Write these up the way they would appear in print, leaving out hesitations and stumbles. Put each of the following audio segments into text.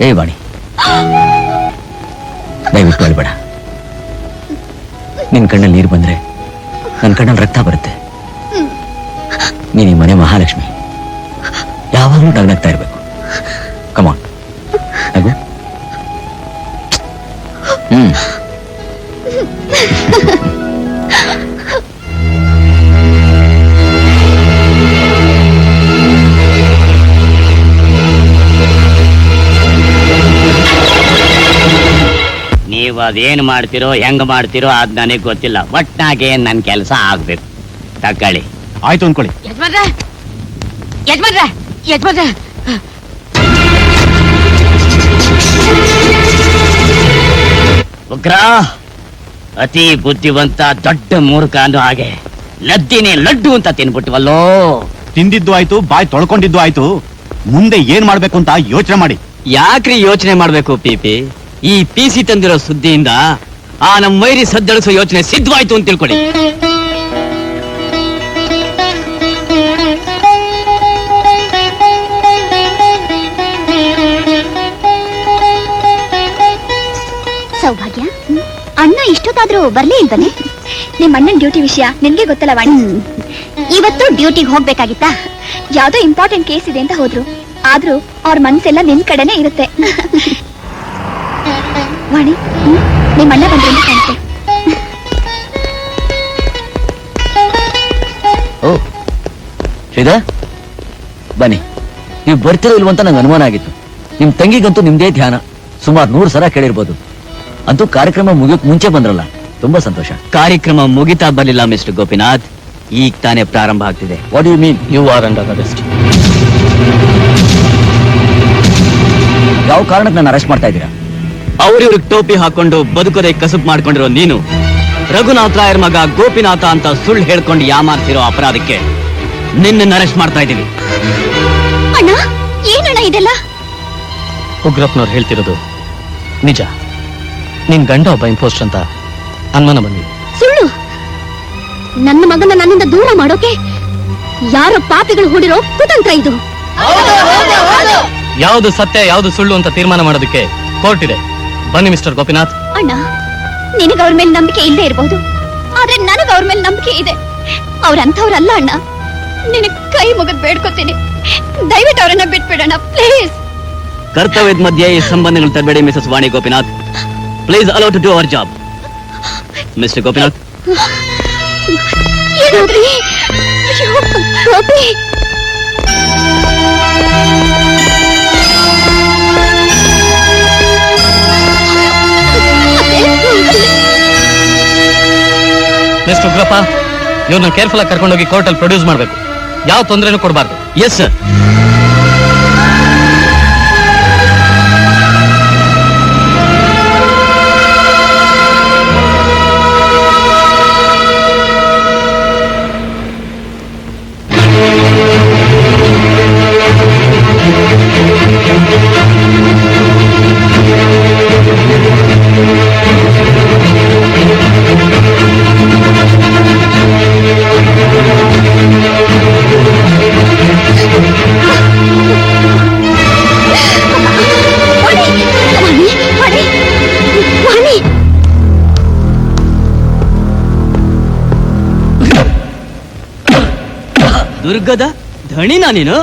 ಏ ವಾಣಿ, ದಯವಿಟ್ಟು ಅಳ್ಬೇಡ. ನಿನ್ ಕಣ್ಣಲ್ಲಿ ನೀರು ಬಂದ್ರೆ ನನ್ನ ಕಣ್ಣಲ್ಲಿ ರಕ್ತ ಬರುತ್ತೆ. ನೀನ್ ಈ ಮನೆ ಮಹಾಲಕ್ಷ್ಮಿ, ಯಾವಾಗಲೂ ನಗ್ನಗ್ತಾ ಇರ್ಬೇಕು. ಕಮಾನ್ ನಗು. ನೀವು ಅದೇನು ಮಾಡ್ತಿರೋ ಹೆಂಗ್ ಮಾಡ್ತಿರೋ ಅದ್ ನನಗೆ ಗೊತ್ತಿಲ್ಲ. ಒಟ್ನಾಗೆ ನನ್ ಕೆಲಸ ಆಗ್ಬೇಕು. ತಕೊಳ್ಳಿ. ಆಯ್ತು ಅನ್ಕೊಳ್ಳಿ. ಉಗ್ರ ಅತಿ ಬುದ್ಧಿವಂತ ದೊಡ್ಡ ಮೂರ್ಖ ಅನ್ನೋ ಹಾಗೆ ಲದ್ದಿನೇ ಲಡ್ಡು ಅಂತ ತಿನ್ಬಿಟ್ವಲ್ಲೋ. ತಿಂದಿದ್ದು ಆಯ್ತು, ಬಾಯ್ ತೊಳ್ಕೊಂಡಿದ್ದು ಆಯ್ತು. ಮುಂದೆ ಏನ್ ಮಾಡ್ಬೇಕು ಅಂತ ಯೋಚನೆ ಮಾಡಿ. ಯಾಕ್ರಿ ಯೋಚನೆ ಮಾಡ್ಬೇಕು ಪಿಪಿ? ಈ ಪಿಸಿ ತಂದಿರೋ ಸುದ್ದಿಯಿಂದ ಆ ನಮ್ಮ ಮೈರಿ ಸದ್ದಳಿಸೋ ಯೋಚನೆ ಸಿದ್ಧವಾಯ್ತು ಅಂತ ತಿಳ್ಕೊಳ್ಳಿ. ಸೌಭಾಗ್ಯ, ಅಣ್ಣ ಇಷ್ಟೊತ್ತಾದ್ರೂ ಬರ್ಲೇ ಇಲ್ವನೆ? ನಿಮ್ ಅಣ್ಣನ್ ಡ್ಯೂಟಿ ವಿಷಯ ನಿನ್ಗೆ ಗೊತ್ತಲ್ಲ ವಾಣಿ. ಇವತ್ತು ಡ್ಯೂಟಿಗೆ ಹೋಗ್ಬೇಕಾಗಿತ್ತಾ? ಯಾವ್ದೋ ಇಂಪಾರ್ಟೆಂಟ್ ಕೇಸ್ ಇದೆ ಅಂತ ಹೋದ್ರು. ಆದ್ರೂ ಅವ್ರ ಮನ್ಸೆಲ್ಲ ನಿನ್ ಕಡೆನೆ ಇರುತ್ತೆ. ವಾಣಿ, ನಿಮ್ ಅಣ್ಣ ಬಂದ್ರೆ ಅಂತ ಕಾಣುತ್ತೆ. ಓ ಶ್ರೀಧರ್, ಬನ್ನಿ. ನೀವು ಬರ್ತಿರೋ ಇಲ್ವಂತ ನಂಗೆ ಅನುಮಾನ ಆಗಿತ್ತು. ನಿಮ್ ತಂಗಿಗಂತೂ ನಿಮ್ದೇ ಧ್ಯಾನ. ಸುಮಾರು 100 ಸಲ ಕೇಳಿರ್ಬೋದು. ಅಂತೂ ಕಾರ್ಯಕ್ರಮ ಮುಗಿಯೋಕ್ ಮುಂಚೆ ಬಂದ್ರಲ್ಲ, ತುಂಬಾ ಸಂತೋಷ. ಕಾರ್ಯಕ್ರಮ ಮುಗಿತಾ ಬರ್ಲಿಲ್ಲ ಮಿಸ್ಟರ್ ಗೋಪಿನಾಥ್, ಈಗ ತಾನೇ ಪ್ರಾರಂಭ ಆಗ್ತಿದೆ. What you mean? You are under arrest. ಯಾವ ಕಾರಣಕ್ಕೆ ನಾನು ಅರೆಸ್ಟ್ ಮಾಡ್ತಾ ಇದ್ದೀರಾ? ಅವ್ರಿವ್ರಿಗೆ ಟೋಪಿ ಹಾಕೊಂಡು ಬದುಕೋದೇ ಕಸುಬು ಮಾಡ್ಕೊಂಡಿರೋ ನೀನು ರಘುನಾಥ ರಾಯರ್ ಮಗ ಗೋಪಿನಾಥ ಅಂತ ಸುಳ್ಳು ಹೇಳ್ಕೊಂಡು ಯಾಮಾರ್ತಿರೋ ಅಪರಾಧಕ್ಕೆ ನಿನ್ನ ಅರೆಸ್ಟ್ ಮಾಡ್ತಾ ಇದ್ದೀವಿ. ಅಣ್ಣ, ಏನಣ್ಣ ಇದೆಲ್ಲ? ಉಗ್ರಪ್ಪನವ್ರು ಹೇಳ್ತಿರೋದು ನಿಜ. ನಿನ್ ಗಂಡ ಒಬ್ಬ ಇಂಪೋಸ್ಟ್ ಅಂತ ಅನುಮಾನ ಬಂದಿದೆ. ಸುಳ್ಳು. ನನ್ನ ಮಗನ ನನ್ನಿಂದ ದೂರ ಮಾಡೋಕೆ ಯಾರೋ ಪಾಪಿಗಳು ಹೂಡಿರೋ ಕುತಂತ್ರ ಇದು. ಯಾವುದು ಸತ್ಯ ಯಾವುದು ಸುಳ್ಳು ಅಂತ ತೀರ್ಮಾನ ಮಾಡೋದಕ್ಕೆ ಕೋರ್ಟ್ ಇದೆ. ಬನ್ನಿ ಮಿಸ್ಟರ್ ಗೋಪಿನಾಥ್. ಅಣ್ಣ, ನಿನಗ ಅವ್ರ ಮೇಲೆ ನಂಬಿಕೆ ಇಲ್ಲದೆ ಇರಬಹುದು, ಆದ್ರೆ ನನಗ ಅವ್ರ ಮೇಲೆ ನಂಬಿಕೆ ಇದೆ. ಅವ್ರಂಥವ್ರಲ್ಲ ಅಣ್ಣ. ನಿನಗ್ ಕೈ ಮುಗಿದ್ ಬೇಡ್ಕೊತೀನಿ, ದಯವಿಟ್ಟು ಅವರನ್ನ ಬಿಟ್ಬಿಡೋಣ ಪ್ಲೀಸ್. ಕರ್ತವ್ಯದ ಮಧ್ಯೆ ಈ ಸಂಬಂಧಗಳು ತರಬೇಡಿ Mrs Vani Gopinath. Please allow to do our job. Mister Gopinath. ಏನಾದ್ರಿ? ಗೋಪಿ, ಮಿಸ್ಟರ್ ಉಗ್ರಪ್ಪ, ಇವ್ರನ್ನ ಕೇರ್ಫುಲ್ ಆಗಿ ಕರ್ಕೊಂಡೋಗಿ ಕೋರ್ಟಲ್ಲಿ ಪ್ರೊಡ್ಯೂಸ್ ಮಾಡಬೇಕು. ಯಾವ ತೊಂದರೆನೂ ಕೊಡಬಾರ್ದು. Yes sir. ದುರ್ಗದ ಧಣಿನಾ ನೀನು?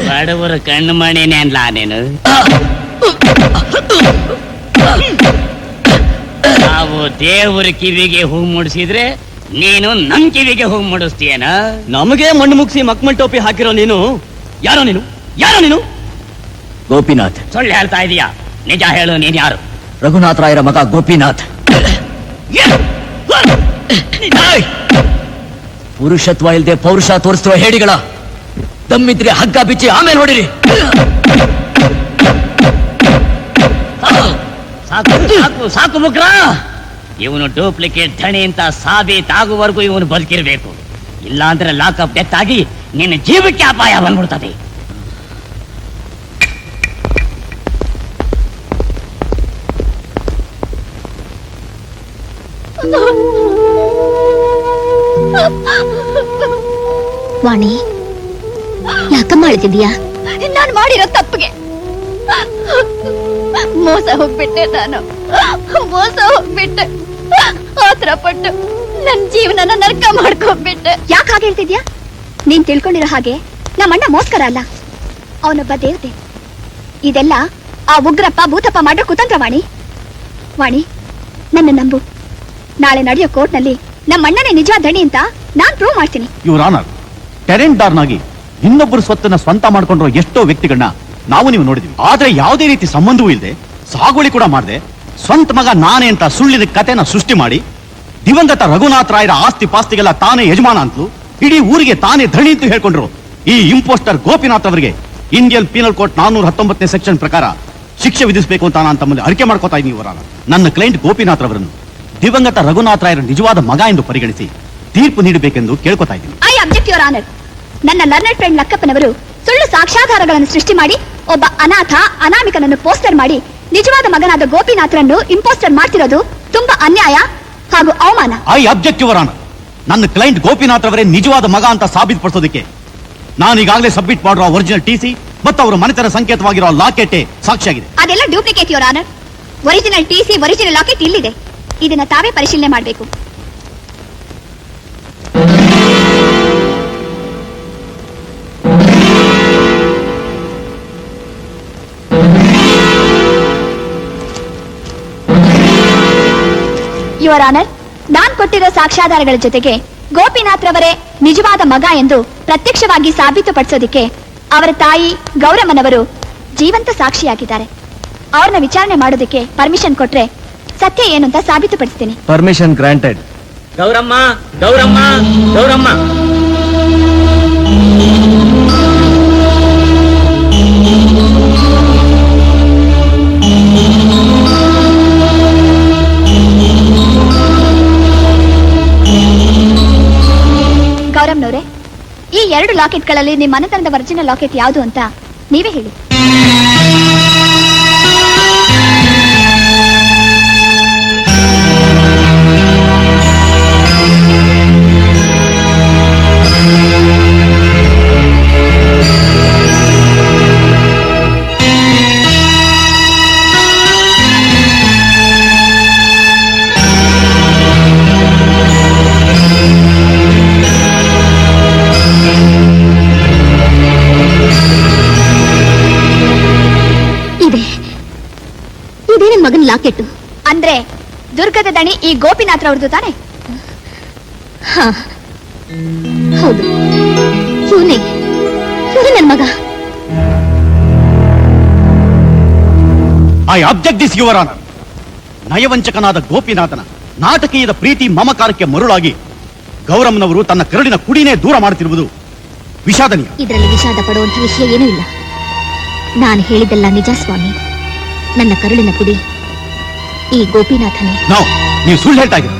ಬಡವರ ಕಣ್ಣು ಮಣಿನೇ ಅನ್ಲ ನೀನು. ನಾವು ದೇವರ ಕಿವಿಗೆ ಹೂ ಮುಡಿಸಿದ್ರೆ ನೀನು ನಮ್ ಕಿವಿಗೆ ಹೂ ಮುಡಿಸ್ತೀಯನ? ನಮಗೆ ಮಣ್ಣು ಮುಗಿಸಿ ಮಕ್ಮಲ್ ಟೋಪಿ ಹಾಕಿರೋ ನೀನು ಯಾರೋ? ನೀನು ಗೋಪಿನಾಥ್. ಸುಳ್ಳು ಹೇಳ್ತಾ ಇದೀಯಾ? ನಿಜ ಹೇಳು, ನೀನ್ ಯಾರು? ರಘುನಾಥ ರಾಯರ ಮಗ ಗೋಪಿನಾಥ್. ಪುರುಷತ್ವ ಇಲ್ಲದೆ ಪೌರುಷ ತೋರಿಸುವ ಹೇಡಿಗಳ ದಮ್ಮಿದ್ರೆ ಹಗ್ಗ ಬಿಚ್ಚಿ ಆಮೇಲೆ ಹೊಡಿರಿ. ಸಾಕು ಮುಗ್ರ. ಇವನು ಡೂಪ್ಲಿಕೇಟ್ ಧಣಿ ಅಂತ ಸಾಬೀತಾಗುವವರೆಗೂ ಇವನು ಬದುಕಿರ್ಬೇಕು. ಇಲ್ಲಾಂದ್ರೆ ಲಾಕಪ್ ಡೆತ್ ಆಗಿ ನಿನ್ನ ಜೀವಕ್ಕೆ ಅಪಾಯ ಬಂದ್ಬಿಡ್ತದೆ. ವಾಣಿ, ಯಾಕಮ್ಮ ಅಳ್ತಿದ್ಯಾ? ನಾನು ಮಾಡಿರೋ ತಪ್ಪಿಗೆ ಮೋಸ ಹೋಗ್ಬಿಟ್ಟೆ. ನಾನು ಮೋಸ ಹೋಗ್ಬಿಟ್ಟೆ. ಆತರ ಪಟ್ಟು ನನ್ ಜೀವನನ ನರ್ಕ ಮಾಡ್ಕೊಂಡ್ಬಿಟ್ಟೆ. ಯಾಕೆ ಹಾಗೆ ಹೇಳ್ತಿದ್ಯಾ? ನೀನ್ ತಿಳ್ಕೊಂಡಿರೋ ಹಾಗೆ ನಮ್ಮಣ್ಣ ಮೋಸ್ಕರ ಅಲ್ಲ, ಅವನೊಬ್ಬ ದೇವತೆ. ಇದೆಲ್ಲ ಆ ಉಗ್ರಪ್ಪ ಭೂತಪ್ಪ ಮಾಡೋ ಕುತಂತ್ರ. ವಾಣಿ, ನನ್ನ ನಂಬು. ನಾಳೆ ನಡೆಯೋ ಕೋರ್ಟ್ನಲ್ಲಿ ನಮ್ಮಣ್ಣನೇ ನಿಜವಾದ ದಣಿ ಅಂತ ನಾನ್ ಪ್ರೂವ್ ಮಾಡ್ತೀನಿ. ಇವ್ರ ಆನರ್, ಟೆರೆಂಟ್ದಾರ್ನಾಗಿ ಇನ್ನೊಬ್ಬರು ಸ್ವತ್ತನ್ನ ಸ್ವಂತ ಮಾಡ್ಕೊಂಡಿರೋ ಎಷ್ಟೋ ವ್ಯಕ್ತಿಗಳನ್ನ ನಾವು ನೀವು ನೋಡಿದ್ವಿ. ಆದ್ರೆ ಯಾವುದೇ ರೀತಿ ಸಂಬಂಧವೂ ಇಲ್ಲದೆ, ಸಾಗುವಳಿ ಕೂಡ ಮಾಡದೆ, ಸ್ವಂತ ಮಗ ನಾನೇ ಅಂತ ಸುಳ್ಳಿದ ಕತೆನ ಸೃಷ್ಟಿ ಮಾಡಿ ದಿವಂಗತ ರಘುನಾಥ್ ರಾಯರ ಆಸ್ತಿ ಪಾಸ್ತಿಗೆಲ್ಲ ತಾನೇ ಯಜಮಾನ ಅಂತಲೂ ಇಡೀ ಊರಿಗೆ ತಾನೇ ಧಣಿ ಅಂತ ಹೇಳ್ಕೊಂಡ್ರು ಈ ಇಂಪೋಸ್ಟರ್ ಗೋಪಿನಾಥ್ ಅವರಿಗೆ ಇಂಡಿಯನ್ ಪೀನಲ್ ಕೋರ್ಟ್ 419ನೇ ಸೆಕ್ಷನ್ ಪ್ರಕಾರ ಶಿಕ್ಷೆ ವಿಧಿಸಬೇಕು ಅಂತ ನಾನು ತಮ್ಮಲ್ಲಿ ಅರಿಕೆ ಮಾಡ್ಕೋತಾ ಇದ್ದೀನಿ. ಇವರ ನನ್ನ ಕ್ಲೈಂಟ್ ಗೋಪಿನಾಥ್ ಅವರನ್ನು ದಿವಂಗತ ರಘುನಾಥ್ ರಾಯರ ನಿಜವಾದ ಮಗ ಎಂದು ಪರಿಗಣಿಸಿ ತೀರ್ಪು ನೀಡಬೇಕೆಂದು ಕೇಳ್ಕೊತಾ ಇದ್ದೀನಿ. I object your honour. ನನ್ನ ಲರ್ನರ್ ಫ್ರೆಂಡ್ ಲಕ್ಕಪ್ಪನವರು ಸುಳ್ಳು ಸಾಕ್ಷ್ಯಾಧಾರಗಳನ್ನು ಸೃಷ್ಟಿ ಮಾಡಿ ಒಬ್ಬ ಅನಾಥ ಅನಾಮಿಕನನ್ನು ಪೋಸ್ಟರ್ ಮಾಡಿ ನಿಜವಾದ ಮಗನಾದ ಗೋಪಿನಾಥ್ರನ್ನು ಇಂಪೋಸ್ಟರ್ ಮಾಡ್ತಿರೋದು ತುಂಬಾ ಅನ್ಯಾಯ ಹಾಗೂ ಅವಮಾನ. I object your honour. ನನ್ನ ಕ್ಲೈಂಟ್ ಗೋಪಿನಾಥ್ ಅವರೇ ನಿಜವಾದ ಮಗ ಅಂತ ಸಾಬೀತುಪಡಿಸೋದಕ್ಕೆ ನಾನು ಈಗಾಗಲೇ ಸಬ್ಮಿಟ್ ಮಾಡಿರೋ ಒರಿಜಿನಲ್ ಟಿಸಿ ಮತ್ತು ಅವರ ಮನೆತನ ಸಂಕೇತವಾಗಿರೋ ಲಾಕೆಟ್ ಸಾಕ್ಷಿಯಾಗಿದೆ. ಅದೆಲ್ಲ duplicate your honour. Original TC original locket ಇಲ್ಲಿದೆ. ಇದನ್ನ ತಾವೇ ಪರಿಶೀಲನೆ ಮಾಡಬೇಕು. ಯುವರ್ ಆನರ್, ನಾನ್ ಕೊಟ್ಟಿರೋ ಸಾಕ್ಷ್ಯಾಧಾರಗಳ ಜೊತೆಗೆ ಗೋಪಿನಾಥ್ ರವರೇ ನಿಜವಾದ ಮಗ ಎಂದು ಪ್ರತ್ಯಕ್ಷವಾಗಿ ಸಾಬೀತುಪಡಿಸೋದಿಕ್ಕೆ ಅವರ ತಾಯಿ ಗೌರಮ್ಮನವರು ಜೀವಂತ ಸಾಕ್ಷಿಯಾಗಿದ್ದಾರೆ. ಅವ್ರನ್ನ ವಿಚಾರಣೆ ಮಾಡೋದಕ್ಕೆ ಪರ್ಮಿಷನ್ ಕೊಟ್ರೆ ಸತ್ಯ ಏನು ಅಂತ ಸಾಬೀತುಪಡಿಸ್ತೀನಿ. Permission granted. ಗೌರಮ್ಮ, ಗೌರಮ್ಮ, ಗೌರಮ್ಮ. ಗೌರಮ್ನವ್ರೆ, ಈ 2 ಲಾಕೆಟ್ಗಳಲ್ಲಿ ನಿಮ್ಮ ಮನೆತನದ ಒರಿಜಿನಲ್ ಲಾಕೆಟ್ ಯಾವುದು ಅಂತ ನೀವೇ ಹೇಳಿ. ಇದೇ ನನ್ನ ಮಗನ ಲಾಕೆಟ್. ಅಂದ್ರೆ ದುರ್ಗದ ದಣಿ ಈ ಗೋಪಿನಾಥ್ ಅವ್ರದ್ದು ತಾನೆ? ಹೌದು, ಇವನೇ ನನ್ನ ಮಗ. I object this your honour. ನಯವಂಚಕನಾದ ಗೋಪಿನಾಥನ ನಾಟಕೀಯದ ಪ್ರೀತಿ ಮಮಕಾರಕ್ಕೆ ಮರುಳಾಗಿ ಗೌರಮ್ಮನವರು ತನ್ನ ಕರುಳಿನ ಕುಡಿನೇ ದೂರ ಮಾಡುತ್ತಿರುವುದು ವಿಷಾದನೀಯ. ಇದರಲ್ಲಿ ವಿಷಾದ ಪಡುವಂತ ವಿಷಯ ಏನೂ ಇಲ್ಲ. ನಾನು ಹೇಳಿದ್ದೆಲ್ಲ ನಿಜ ಸ್ವಾಮಿ. ನನ್ನ ಕರುಳಿನ ಕುಡಿ ಈ ಗೋಪಿನಾಥನೇ. ನೀವು ಸುಳ್ಳು ಹೇಳ್ತಾ ಇದ್ದೀರಿ.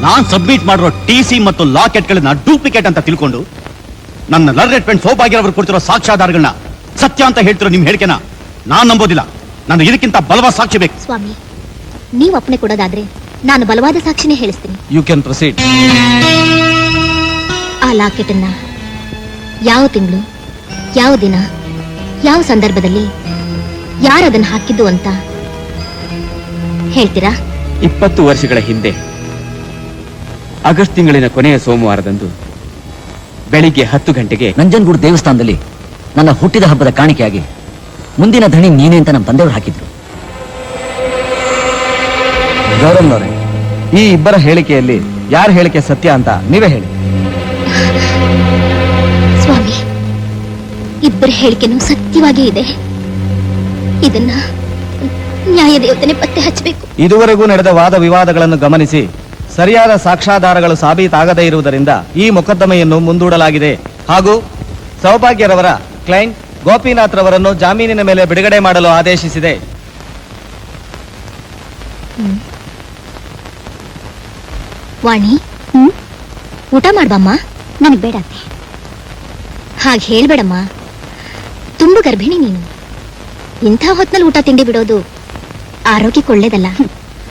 ನಾನ್ ಸಬ್ಮಿಟ್ ಮಾಡಿರೋ ಟಿಸಿ ಮತ್ತು ಲಾಕೆಟ್ಗಳನ್ನ ಡೂಪ್ಲಿಕೇಟ್ ಅಂತ ತಿಳ್ಕೊಂಡು ನನ್ನ ಲರ್ನೆಟ್ ಫ್ರೆಂಡ್ ಸೌಭಾಗ್ಯರವರು ಕೊಡ್ತಿರೋ ಸಾಕ್ಷ್ಯಾಧಾರಗಳನ್ನ ಸತ್ಯ ಅಂತ ಹೇಳ್ತಿರೋ ನಿಮ್ ಹೇಳಿಕೆನ ನಾನ್ ನಂಬೋದಿಲ್ಲ. ನಾನು ಇದಕ್ಕಿಂತ ಬಲವಾದ ಸಾಕ್ಷಿ ಬೇಕು. ಸ್ವಾಮಿ, ನೀವು ಅಪ್ಪಣೆ ಕೊಡೋದಾದ್ರೆ ನಾನು ಬಲವಾದ ಸಾಕ್ಷಿನೇ ಹೇಳಿಸ್ತೀನಿ. You can proceed. ಆ ಲಾಕೆಟ್ ಅನ್ನ ಯಾವ ತಿಂಗಳು, ಯಾವ ದಿನ, ಯಾವ ಸಂದರ್ಭದಲ್ಲಿ ಯಾರದನ್ನ ಹಾಕಿದ್ದು ಅಂತ ಹೇಳ್ತೀರಾ? 20 ವರ್ಷಗಳ ಹಿಂದೆ ಆಗಸ್ಟ್ ತಿಂಗಳಿನ ಕೊನೆಯ ಸೋಮವಾರದಂದು ಬೆಳಿಗ್ಗೆ 10 ಗಂಟೆಗೆ ನಂಜನಗೂಡು ದೇವಸ್ಥಾನದಲ್ಲಿ ನನ್ನ ಹುಟ್ಟಿದ ಹಬ್ಬದ ಕಾಣಿಕೆಯಾಗಿ ಮುಂದಿನ ಧಣಿ ನೀನೆ ಅಂತ ನಮ್ಮ ತಂದೆಯವರು ಹಾಕಿದ್ರು. ಗೌರವ್ನವರೇ, ಈ ಇಬ್ಬರ ಹೇಳಿಕೆಯಲ್ಲಿ ಯಾರ ಹೇಳಿಕೆ ಸತ್ಯ ಅಂತ ನೀವೇ ಹೇಳಿ. ಸ್ವಾಮಿ, ಇಬ್ಬರ ಹೇಳಿಕೆನೂ ಸತ್ಯವಾಗೇ ಇದೆ. ಇದನ್ನ ನ್ಯಾಯ ದೇವತನೆ ಪತ್ತೆ ಹಚ್ಚಬೇಕು. ಇದುವರೆಗೂ ನಡೆದ ವಾದ ವಿವಾದಗಳನ್ನು ಗಮನಿಸಿ ಸರಿಯಾದ ಸಾಕ್ಷ್ಯಾಧಾರಗಳು ಸಾಬೀತಾಗದೇ ಇರುವುದರಿಂದ ಈ ಮೊಕದ್ದಮೆಯನ್ನು ಮುಂದೂಡಲಾಗಿದೆ ಹಾಗೂ ಸೌಭಾಗ್ಯರವರ ಕ್ಲೈಂಟ್ ಗೋಪಿನಾಥ್ ರವರನ್ನು ಜಾಮೀನಿನ ಮೇಲೆ ಬಿಡುಗಡೆ ಮಾಡಲು ಆದೇಶಿಸಿದೆ. ವಾಣಿ, ಊಟ ಮಾಡ್ಬಮ್ಮ. ನನಗೆ ಬೇಡ. ಹಾಗೆ ಹೇಳ್ಬೇಡಮ್ಮ, ತುಂಬಾ ಗರ್ಭಿಣಿ ನೀನು. ಇಂಥ ಹೊತ್ನಲ್ಲಿ ಊಟ ತಿಂಡಿ ಬಿಡೋದು ಆರೋಗ್ಯಕ್ಕೆ ಒಳ್ಳೇದಲ್ಲ.